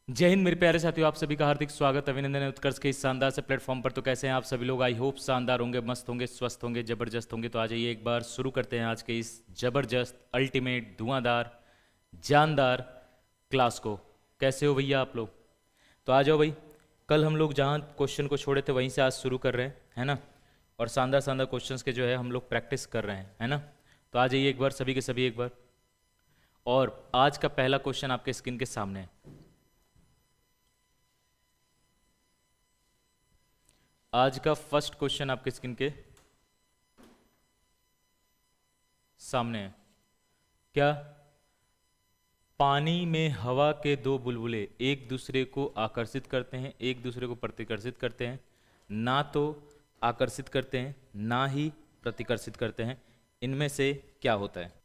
जय हिंद मेरे प्यारे साथियों, आप सभी का हार्दिक स्वागत अभिनंदन है उत्कर्ष के इस शानदार से प्लेटफॉर्म पर। तो कैसे हैं आप सभी लोग? आई होप शानदार होंगे, मस्त होंगे, स्वस्थ होंगे, जबरदस्त होंगे। तो आ जाइए, एक बार शुरू करते हैं आज के इस जबरदस्त अल्टीमेट धुआंधार जानदार क्लास को। कैसे हो भैया आप लोग? तो आ जाओ भाई। कल हम लोग जहाँ क्वेश्चन को छोड़े थे वहीं से आज शुरू कर रहे हैं, है ना। और शानदार शानदार क्वेश्चंस के जो है हम लोग प्रैक्टिस कर रहे हैं, है ना। तो आ जाइए एक बार, सभी के सभी एक बार। और आज का पहला क्वेश्चन आपके स्क्रीन के सामने है। आज का फर्स्ट क्वेश्चन आपके स्क्रीन के सामने है। क्या? पानी में हवा के दो बुलबुले एक दूसरे को आकर्षित करते हैं, एक दूसरे को प्रतिकर्षित करते हैं। ना तो आकर्षित करते हैं, ना ही प्रतिकर्षित करते हैं। इनमें से क्या होता है?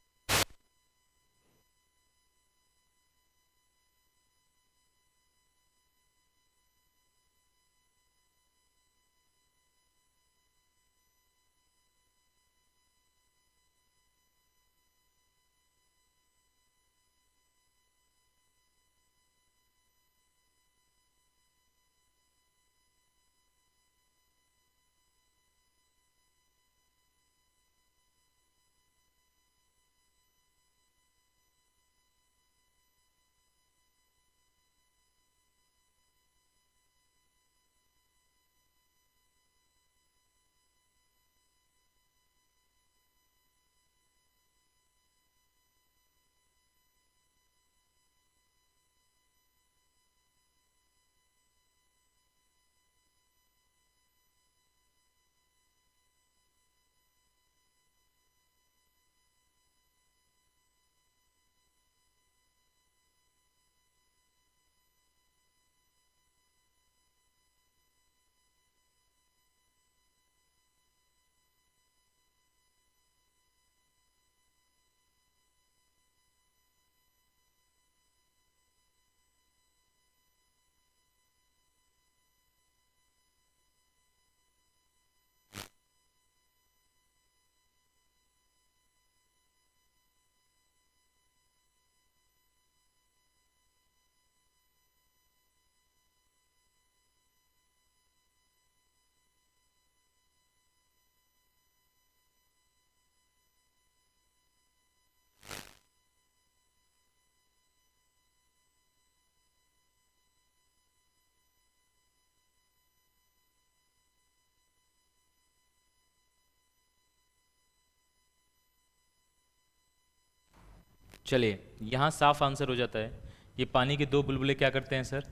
चलिए, यहाँ साफ आंसर हो जाता है। ये पानी के दो बुलबुले क्या करते हैं सर?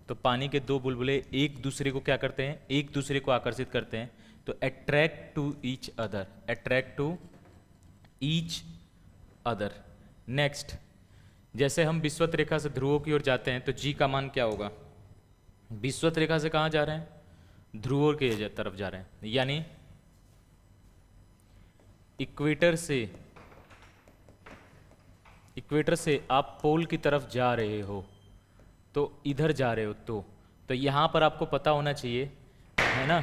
तो पानी के दो बुलबुले एक दूसरे को क्या करते हैं? एक दूसरे को आकर्षित करते हैं। तो attract to each other, attract to each other. Next, जैसे हम विषुवत रेखा से ध्रुवों की ओर जाते हैं तो जी का मान क्या होगा? विषुवत रेखा से कहाँ जा रहे हैं? ध्रुवों की तरफ जा रहे हैं, यानी इक्वेटर से, इक्वेटर से आप पोल की तरफ जा रहे हो, तो इधर जा रहे हो तो यहाँ पर आपको पता होना चाहिए, है ना।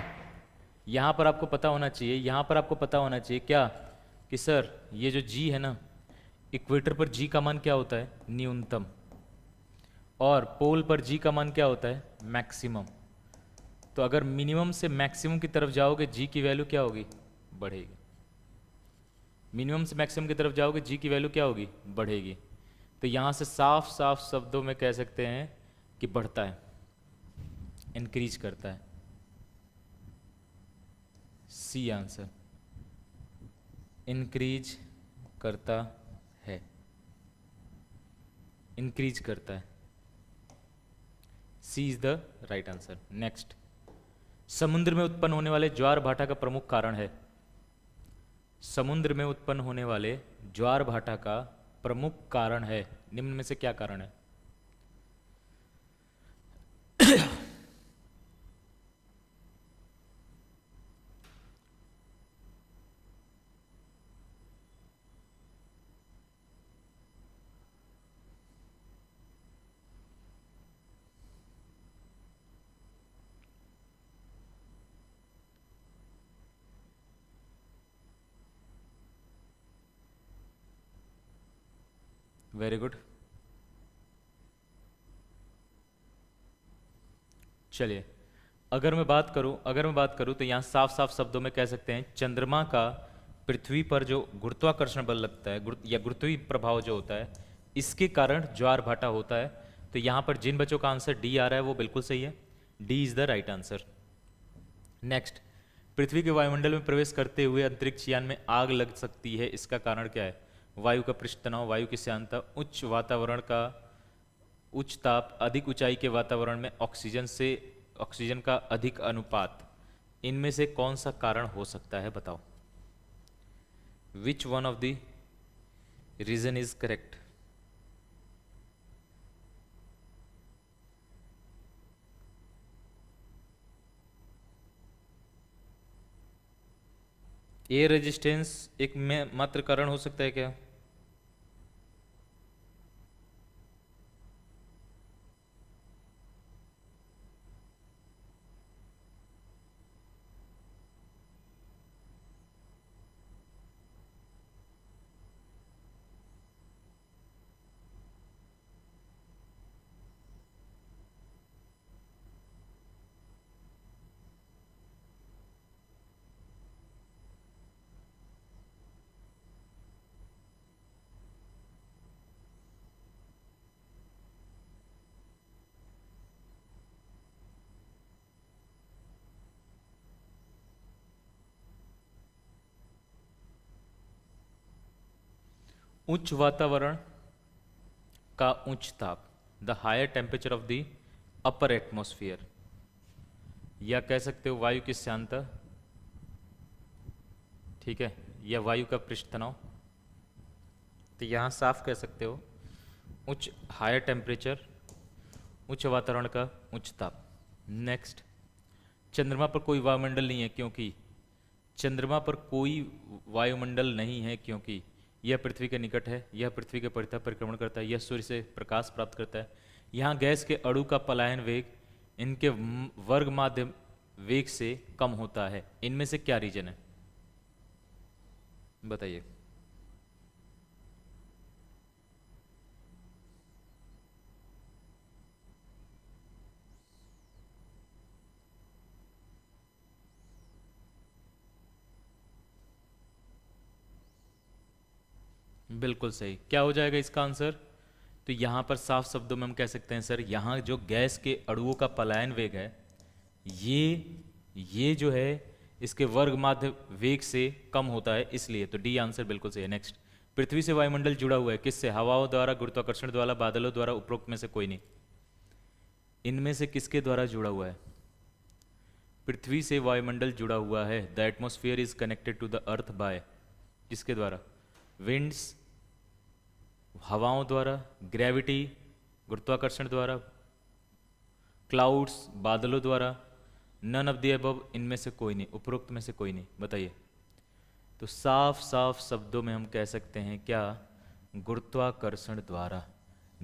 यहाँ पर आपको पता होना चाहिए, यहाँ पर आपको पता होना चाहिए क्या? कि सर ये जो जी है ना, इक्वेटर पर जी का मान क्या होता है? न्यूनतम। और पोल पर जी का मान क्या होता है? मैक्सिमम। तो अगर मिनिमम से मैक्सिमम की तरफ जाओगे जी की वैल्यू क्या होगी? बढ़ेगी। मिनिमम से मैक्सिमम की तरफ जाओगे जी की वैल्यू क्या होगी? बढ़ेगी। तो यहाँ से साफ साफ शब्दों में कह सकते हैं कि बढ़ता है, इंक्रीज करता है। सी आंसर, इंक्रीज करता है, इंक्रीज करता है। C is the right answer. Next, समुद्र में उत्पन्न होने वाले ज्वार भाटा का प्रमुख कारण है। समुद्र में उत्पन्न होने वाले ज्वार भाटा का प्रमुख कारण है, निम्न में से क्या कारण है? Very good. चलिए, अगर मैं बात करूं तो यहाँ साफ साफ शब्दों में कह सकते हैं चंद्रमा का पृथ्वी पर जो गुरुत्वाकर्षण बल लगता है, या गुरुत्वीय प्रभाव जो होता है, इसके कारण ज्वार भाटा होता है। तो यहाँ पर जिन बच्चों का आंसर डी आ रहा है वो बिल्कुल सही है, D is the right answer. Next, पृथ्वी के वायुमंडल में प्रवेश करते हुए अंतरिक्ष यान में आग लग सकती है, इसका कारण क्या है? वायु का पृष्ठ तनाव, वायु की श्यानता, उच्च वातावरण का उच्च ताप, अधिक ऊंचाई के वातावरण में ऑक्सीजन का अधिक अनुपात। इनमें से कौन सा कारण हो सकता है, बताओ। Which one of the region is correct? Air resistance एक में मात्र कारण हो सकता है क्या? उच्च वातावरण का उच्च ताप, the higher temperature of the upper atmosphere, या कह सकते हो वायु की श्यानता, ठीक है, या वायु का पृष्ठ तनाव। तो यहाँ साफ कह सकते हो उच्च हायर टेम्परेचर, उच्च वातावरण का उच्च ताप। नेक्स्ट, चंद्रमा पर कोई वायुमंडल नहीं है क्योंकि, चंद्रमा पर कोई वायुमंडल नहीं है क्योंकि यह पृथ्वी के निकट है, यह पृथ्वी के परितः परिक्रमण करता है, यह सूर्य से प्रकाश प्राप्त करता है, यहाँ गैस के अणु का पलायन वेग इनके वर्ग माध्य वेग से कम होता है। इनमें से क्या रीजन है, बताइए। बिल्कुल सही। क्या हो जाएगा इसका आंसर? तो यहाँ पर साफ शब्दों में हम कह सकते हैं सर, यहाँ जो गैस के अणुओं का पलायन वेग है, ये जो है इसके वर्ग माध्य वेग से कम होता है, इसलिए। तो डी आंसर बिल्कुल सही है। नेक्स्ट, पृथ्वी से वायुमंडल जुड़ा हुआ है किससे? हवाओं द्वारा, गुरुत्वाकर्षण द्वारा, बादलों द्वारा, उपरोक्त में से कोई नहीं। इनमें से किसके द्वारा जुड़ा हुआ है? पृथ्वी से वायुमंडल जुड़ा हुआ है। The atmosphere is connected to the earth by, किसके द्वारा? विंड्स, हवाओं द्वारा, ग्रेविटी, गुरुत्वाकर्षण द्वारा, क्लाउड्स, बादलों द्वारा, नन ऑफ द अबव, इनमें से कोई नहीं, उपरोक्त में से कोई नहीं। बताइए। तो साफ साफ शब्दों में हम कह सकते हैं क्या? गुरुत्वाकर्षण द्वारा,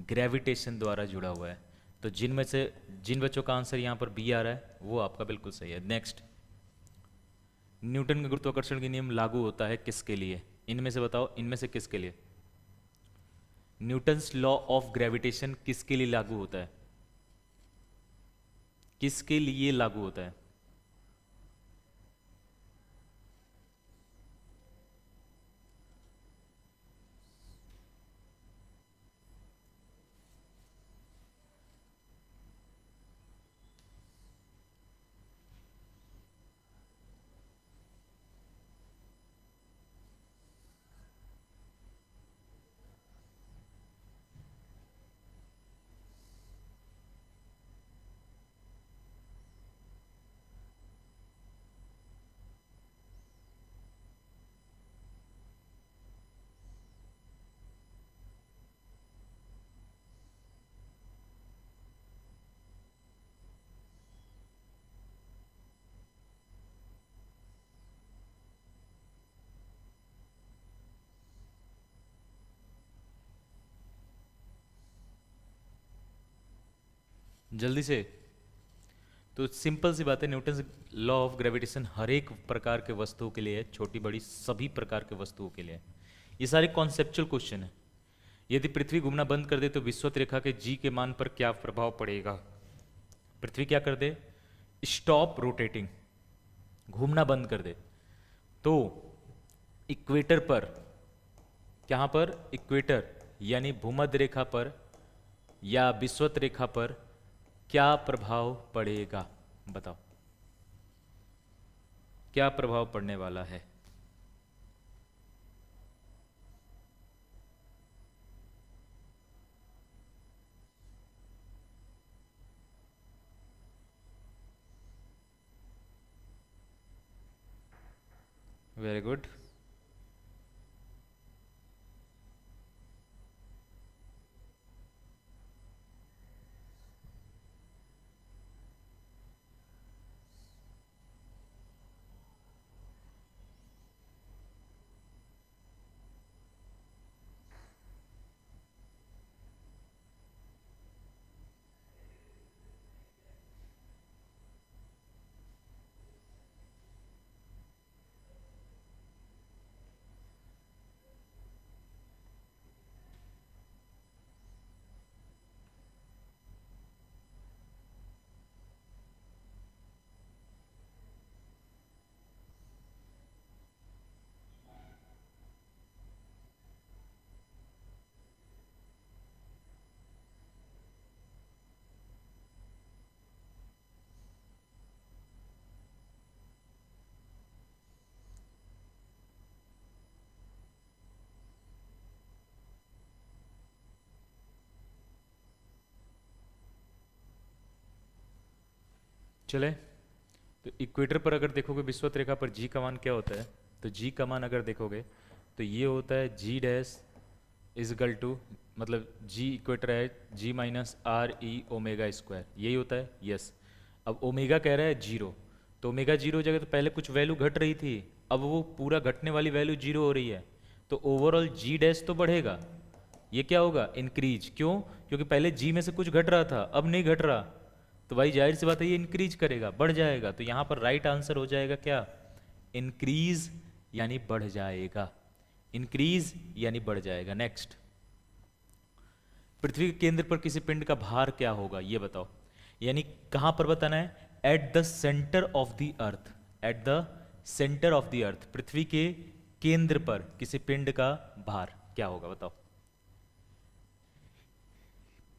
ग्रेविटेशन द्वारा जुड़ा हुआ है। तो जिन बच्चों का आंसर यहाँ पर बी आ रहा है वो आपका बिल्कुल सही है। नेक्स्ट, न्यूटन का गुरुत्वाकर्षण का नियम लागू होता है किसके लिए? इनमें से बताओ, इनमें से किसके लिए? न्यूटन्स लॉ ऑफ ग्रेविटेशन किसके लिए लागू होता है? किसके लिए लागू होता है? जल्दी से। तो सिंपल सी बात है, न्यूटन लॉ ऑफ ग्रेविटेशन हर एक प्रकार के वस्तुओं के लिए है, छोटी बड़ी सभी प्रकार के वस्तुओं के लिए है। ये सारे कॉन्सेप्चुअल क्वेश्चन है। यदि पृथ्वी घूमना बंद कर दे तो विषुवत रेखा के जी के मान पर क्या प्रभाव पड़ेगा? पृथ्वी क्या कर दे, स्टॉप रोटेटिंग, घूमना बंद कर दे, तो इक्वेटर पर, कहाँ पर, इक्वेटर यानी भूमध्य रेखा पर या विषुवत रेखा पर क्या प्रभाव पड़ेगा, बताओ क्या प्रभाव पड़ने वाला है। Very good. चले, तो इक्वेटर पर अगर देखोगे विषुवत रेखा पर जी का मान क्या होता है, तो जी का मान अगर देखोगे तो ये होता है जी डैश इजगल टू, मतलब जी इक्वेटर है g minus R E omega square, यही होता है, यस। अब ओमेगा कह रहा है जीरो, तो ओमेगा जीरो हो जाएगा, तो पहले कुछ वैल्यू घट रही थी, अब वो पूरा घटने वाली वैल्यू जीरो हो रही है, तो ओवरऑल जी डैश तो बढ़ेगा, ये क्या होगा, इंक्रीज। क्यों, क्योंकि पहले जी में से कुछ घट रहा था, अब नहीं घट रहा, तो भाई जाहिर सी बात है ये इंक्रीज करेगा, बढ़ जाएगा, तो यहाँ पर राइट आंसर हो जाएगा क्या, इंक्रीज यानी बढ़ जाएगा, इंक्रीज यानी बढ़ जाएगा। नेक्स्ट, पृथ्वी के केंद्र पर किसी पिंड का भार क्या होगा, ये बताओ, यानी कहां पर बताना है, at the centre of the earth, at the centre of the earth, पृथ्वी के केंद्र पर किसी पिंड का भार क्या होगा, बताओ,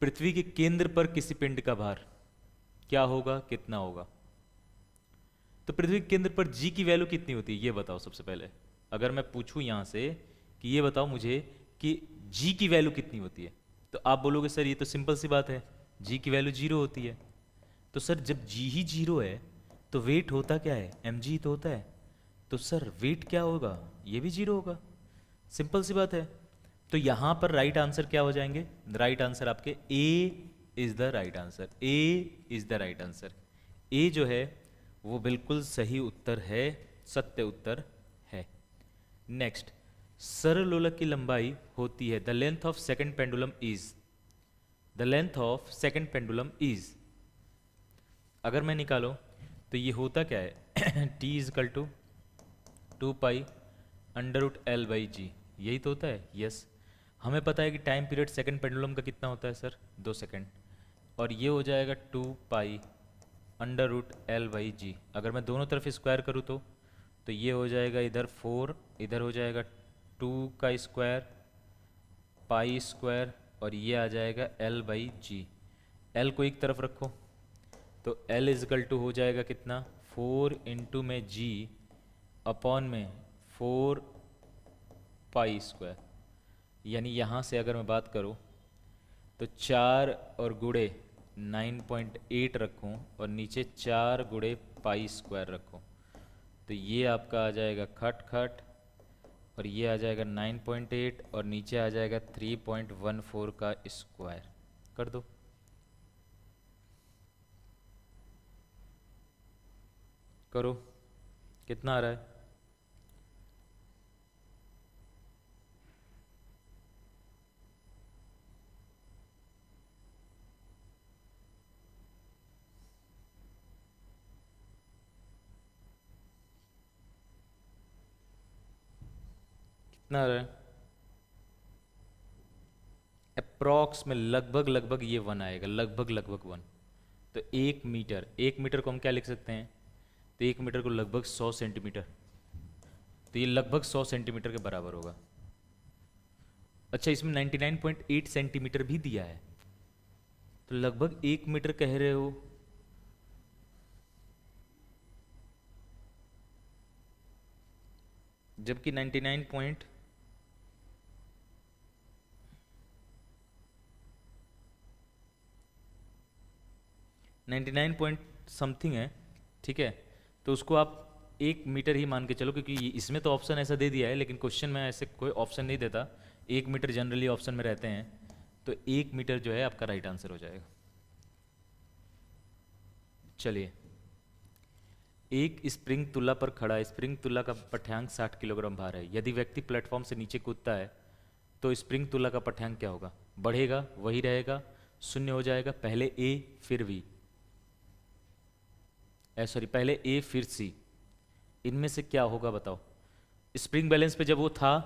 पृथ्वी के केंद्र पर किसी पिंड का भार क्या होगा, कितना होगा। तो पृथ्वी के केंद्र पर जी की वैल्यू कितनी होती है, ये बताओ सबसे पहले, अगर मैं पूछूं यहां से कि ये बताओ मुझे कि जी की वैल्यू कितनी होती है, तो आप बोलोगे सर ये तो सिंपल सी बात है, जी की वैल्यू जीरो होती है। तो सर जब जी ही जीरो है तो वेट होता क्या है, एम जी तो होता है, तो सर वेट क्या होगा, ये भी जीरो होगा, सिंपल सी बात है। तो यहां पर राइट आंसर क्या हो जाएंगे, राइट आंसर आपके A is the right answer, A is the right answer, A जो है वो बिल्कुल सही उत्तर है, सत्य उत्तर है। नेक्स्ट, सरलोलक की लंबाई होती है, the length of second pendulum is, the length of second pendulum is, अगर मैं निकालो तो ये होता क्या है, T equal to 2 pi under root L by g, यही तो होता है, यस। हमें पता है कि टाइम पीरियड सेकंड पेंडुलम का कितना होता है सर, 2 सेकंड, और ये हो जाएगा 2 pi under root L by g, अगर मैं दोनों तरफ स्क्वायर करूँ तो ये हो जाएगा इधर 4, इधर हो जाएगा 2 का स्क्वायर पाई स्क्वायर, और ये आ जाएगा एल बाई जी, एल को एक तरफ रखो तो एल इजकल टू हो जाएगा कितना, 4 में जी अपॉन में 4 पाई स्क्वायर, यानी यहाँ से अगर मैं बात करूँ तो 4 और गुड़े 9.8 रखूँ और नीचे 4 गुड़े पाई स्क्वायर रखूँ, तो ये आपका आ जाएगा खट खट, और ये आ जाएगा 9.8 और नीचे आ जाएगा 3.14 का स्क्वायर, कर दो, करो, कितना आ रहा है, कितना आ रहा है, अप्रॉक्स में लगभग लगभग ये 1 आएगा, लगभग लगभग 1, तो 1 मीटर, 1 मीटर को हम क्या लिख सकते हैं? तो 1 मीटर को लगभग 100 सेंटीमीटर, तो ये लगभग 100 सेंटीमीटर के बराबर होगा। अच्छा, इसमें 99.8 सेंटीमीटर भी दिया है, तो लगभग 1 मीटर कह रहे हो। जबकि 99 पॉइंट 99 पॉइंट समथिंग है, ठीक है। तो उसको आप 1 मीटर ही मान के चलो, क्योंकि इसमें तो ऑप्शन ऐसा दे दिया है, लेकिन क्वेश्चन में ऐसे कोई ऑप्शन नहीं देता। 1 मीटर जनरली ऑप्शन में रहते हैं, तो 1 मीटर जो है आपका राइट आंसर हो जाएगा। चलिए, एक स्प्रिंग तुला पर खड़ा स्प्रिंग तुला का पठ्यांक 60 किलोग्राम भार है। यदि व्यक्ति प्लेटफॉर्म से नीचे कूदता है तो स्प्रिंग तुला का पठ्यांक क्या होगा? बढ़ेगा, वही रहेगा, शून्य हो जाएगा? पहले ए फिर बी, सॉरी, पहले ए फिर सी, इनमें से क्या होगा बताओ? स्प्रिंग बैलेंस पे जब वो था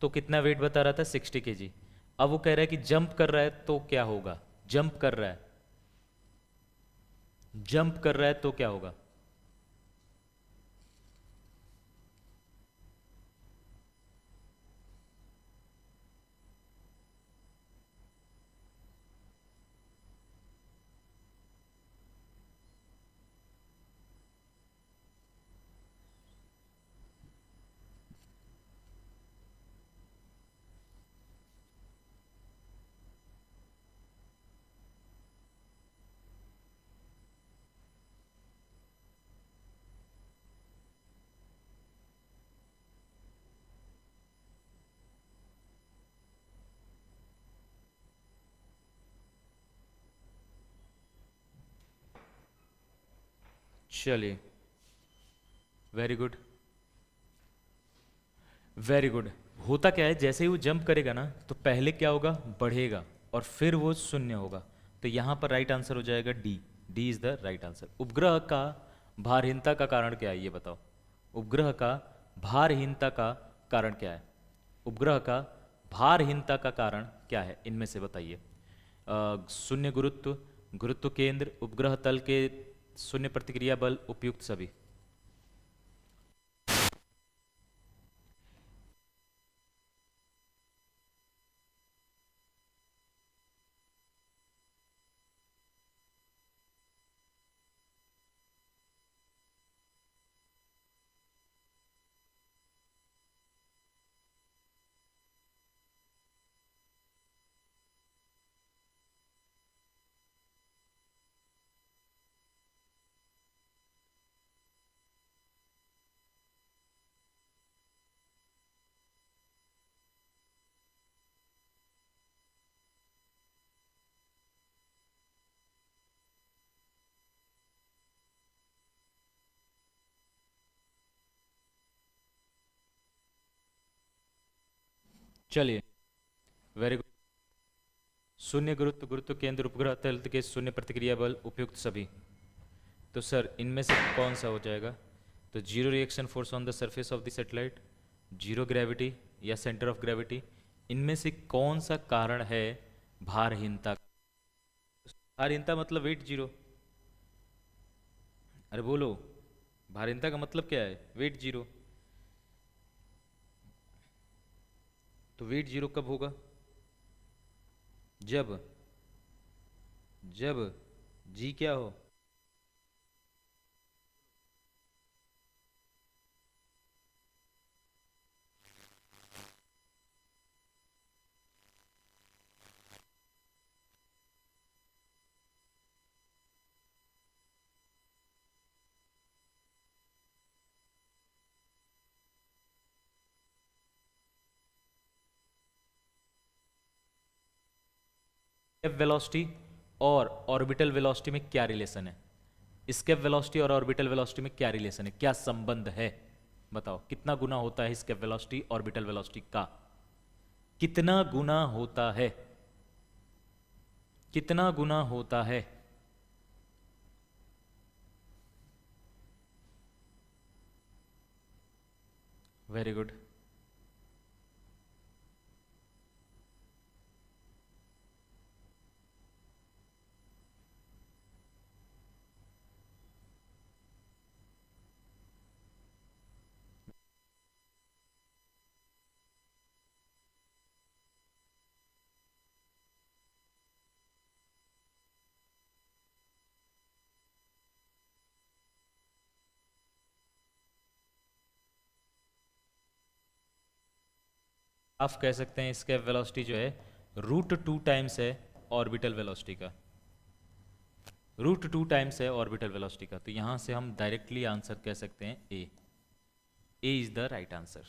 तो कितना वेट बता रहा था? 60 kg। अब वो कह रहा है कि जंप कर रहा है तो क्या होगा? जंप कर रहा है, जंप कर रहा है तो क्या होगा? चलिए, वेरी गुड, वेरी गुड। होता क्या है, जैसे ही वो जंप करेगा ना, तो पहले क्या होगा? बढ़ेगा, और फिर वो शून्य होगा। तो यहाँ पर राइट आंसर हो जाएगा D. D is the right answer. उपग्रह का भारहीनता का कारण क्या है, ये बताओ? उपग्रह का भारहीनता का कारण क्या है? उपग्रह का भारहीनता का कारण क्या है, इनमें से बताइए। शून्य गुरुत्व, गुरुत्व केंद्र, उपग्रह तल के शून्य प्रतिक्रिया बल, उपयुक्त सभी। चलिए, वेरी गुड। शून्य गुरुत्व, गुरुत्व केंद्र, उपग्रह तल के शून्य प्रतिक्रिया बल, उपयुक्त सभी। तो सर इनमें से कौन सा हो जाएगा? तो zero reaction force on the surface of the satellite, zero gravity, या सेंटर ऑफ ग्रेविटी, इनमें से कौन सा कारण है भारहीनता? भारहीनता मतलब वेट जीरो। अरे बोलो, भारहीनता का मतलब क्या है? Wait zero. तो वेट जीरो कब होगा? जब जब जी क्या हो? स्केप वेलोसिटी और ऑर्बिटल वेलोसिटी में क्या रिलेशन है? स्केप वेलोसिटी और ऑर्बिटल वेलोसिटी में क्या रिलेशन है, क्या संबंध है? बताओ, कितना गुना होता है स्केप वेलोसिटी ऑर्बिटल वेलोसिटी का? कितना गुना होता है? कितना गुना होता है? Very good. आप कह सकते हैं एस्केप वेलोसिटी जो है √2 टाइम्स है ऑर्बिटल वेलोसिटी का, √2 टाइम्स है ऑर्बिटल वेलोसिटी का। तो यहाँ से हम डायरेक्टली आंसर कह सकते हैं A is the right answer,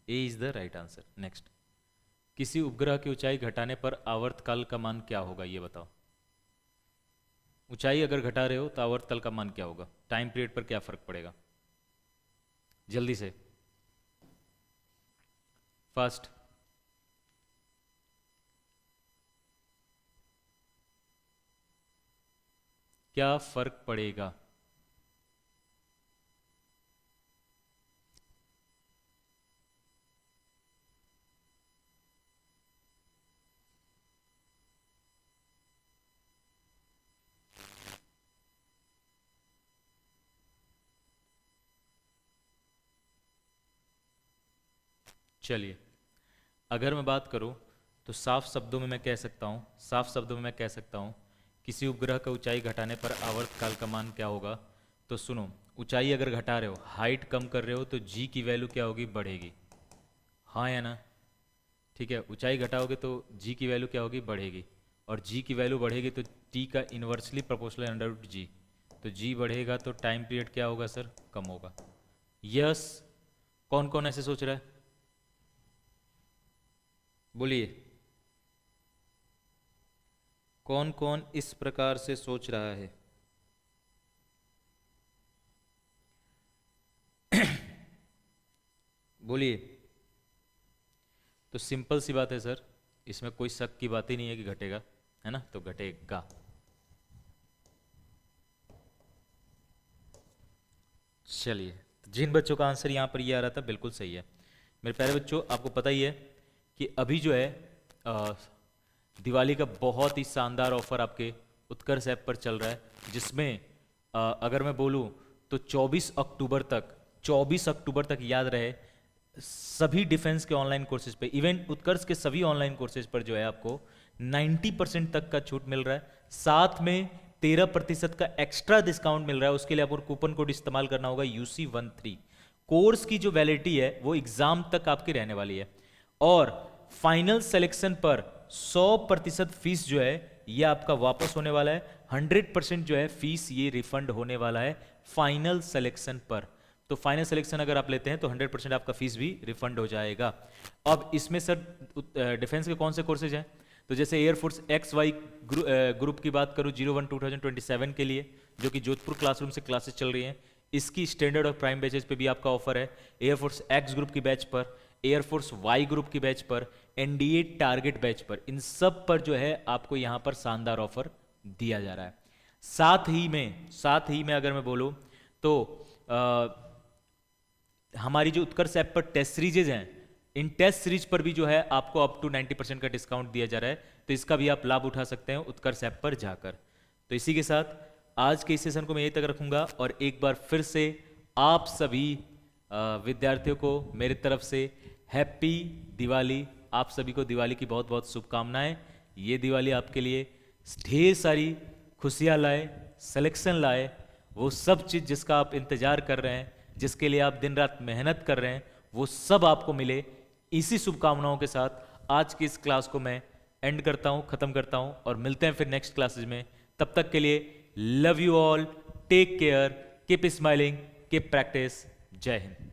A is the right answer. Next, किसी उपग्रह की ऊंचाई घटाने पर आवर्तकाल का मान क्या होगा, ये बताओ। ऊंचाई अगर घटा रहे हो तो आवर्तकाल का मान क्या होगा, टाइम पीरियड पर क्या फर्क पड़ेगा, जल्दी से। फर्स्ट, क्या फर्क पड़ेगा? चलिए, अगर मैं बात करूं तो साफ शब्दों में मैं कह सकता हूं, साफ शब्दों में मैं कह सकता हूं किसी उपग्रह का ऊंचाई घटाने पर आवर्तकाल का मान क्या होगा। तो सुनो, ऊंचाई अगर घटा रहे हो, हाइट कम कर रहे हो, तो जी की वैल्यू क्या होगी, बढ़ेगी। हाँ या ना? ठीक है, ऊंचाई घटाओगे तो जी की वैल्यू क्या होगी, बढ़ेगी। और जी की वैल्यू बढ़ेगी तो टी का इन्वर्सली प्रोपोर्शनल √g। तो जी बढ़ेगा तो टाइम पीरियड क्या होगा सर, कम होगा। यस, कौन कौन ऐसे सोच रहा है, बोलिए। कौन कौन इस प्रकार से सोच रहा है? बोलिए। तो सिंपल सी बात है सर, इसमें कोई शक की बात ही नहीं है कि घटेगा, है ना, तो घटेगा। चलिए, तो जिन बच्चों का आंसर यहाँ पर ये आ रहा था बिल्कुल सही है। मेरे प्यारे बच्चों, आपको पता ही है कि अभी जो है दिवाली का बहुत ही शानदार ऑफर आपके उत्कर्ष ऐप पर चल रहा है, जिसमें अगर मैं बोलूँ तो 24 अक्टूबर तक, 24 अक्टूबर तक याद रहे, सभी डिफेंस के ऑनलाइन कोर्सेज पे, इवन उत्कर्ष के सभी ऑनलाइन कोर्सेज पर जो है आपको 90% तक का छूट मिल रहा है। साथ में 13% का एक्स्ट्रा डिस्काउंट मिल रहा है। उसके लिए आपको कूपन कोड इस्तेमाल करना होगा UC13। कोर्स की जो वैलिडिटी है वो एग्जाम तक आपकी रहने वाली है। और फाइनल सिलेक्शन पर 100% फीस जो है ये आपका वापस होने वाला है। 100% जो है फीस ये रिफंड होने वाला है फाइनल सिलेक्शन पर। तो फाइनल सिलेक्शन अगर आप लेते हैं तो 100% आपका फीस भी रिफंड हो जाएगा। अब इसमें सर डिफेंस के कौन से कोर्सेज हैं, तो जैसे एयरफोर्स XY ग्रुप की बात करूं 01/2027 के लिए, जो कि जोधपुर क्लासरूम से क्लासेस चल रही हैं, इसकी स्टैंडर्ड और प्राइम बैचेस पे भी आपका ऑफर है। एयरफोर्स X ग्रुप की बैच पर, एयरफोर्स Y ग्रुप की बैच पर, NDA टारगेट बैच पर, इन सब पर जो है आपको यहां पर शानदार ऑफर दिया जा रहा है। साथ ही में अगर मैं बोलूं तो हमारी जो उत्कर्ष ऐप पर टेस्ट सीरीजेज हैं, इन टेस्ट सीरीज पर भी जो है आपको अप टू 90% का डिस्काउंट दिया जा रहा है। तो इसका भी आप लाभ उठा सकते हैं उत्कर्ष ऐप पर जाकर। तो इसी के साथ आज के इस सेशन को मैं यहीं तक रखूंगा और एक बार फिर से आप सभी विद्यार्थियों को मेरी तरफ से हैप्पी दिवाली। आप सभी को दिवाली की बहुत बहुत शुभकामनाएं। ये दिवाली आपके लिए ढेर सारी खुशियां लाए, सिलेक्शन लाए, वो सब चीज़ जिसका आप इंतजार कर रहे हैं, जिसके लिए आप दिन रात मेहनत कर रहे हैं, वो सब आपको मिले। इसी शुभकामनाओं के साथ आज की इस क्लास को मैं एंड करता हूं, खत्म करता हूं और मिलते हैं फिर नेक्स्ट क्लासेज में। तब तक के लिए love you all, take care, keep smiling, keep practice. जय हिंद।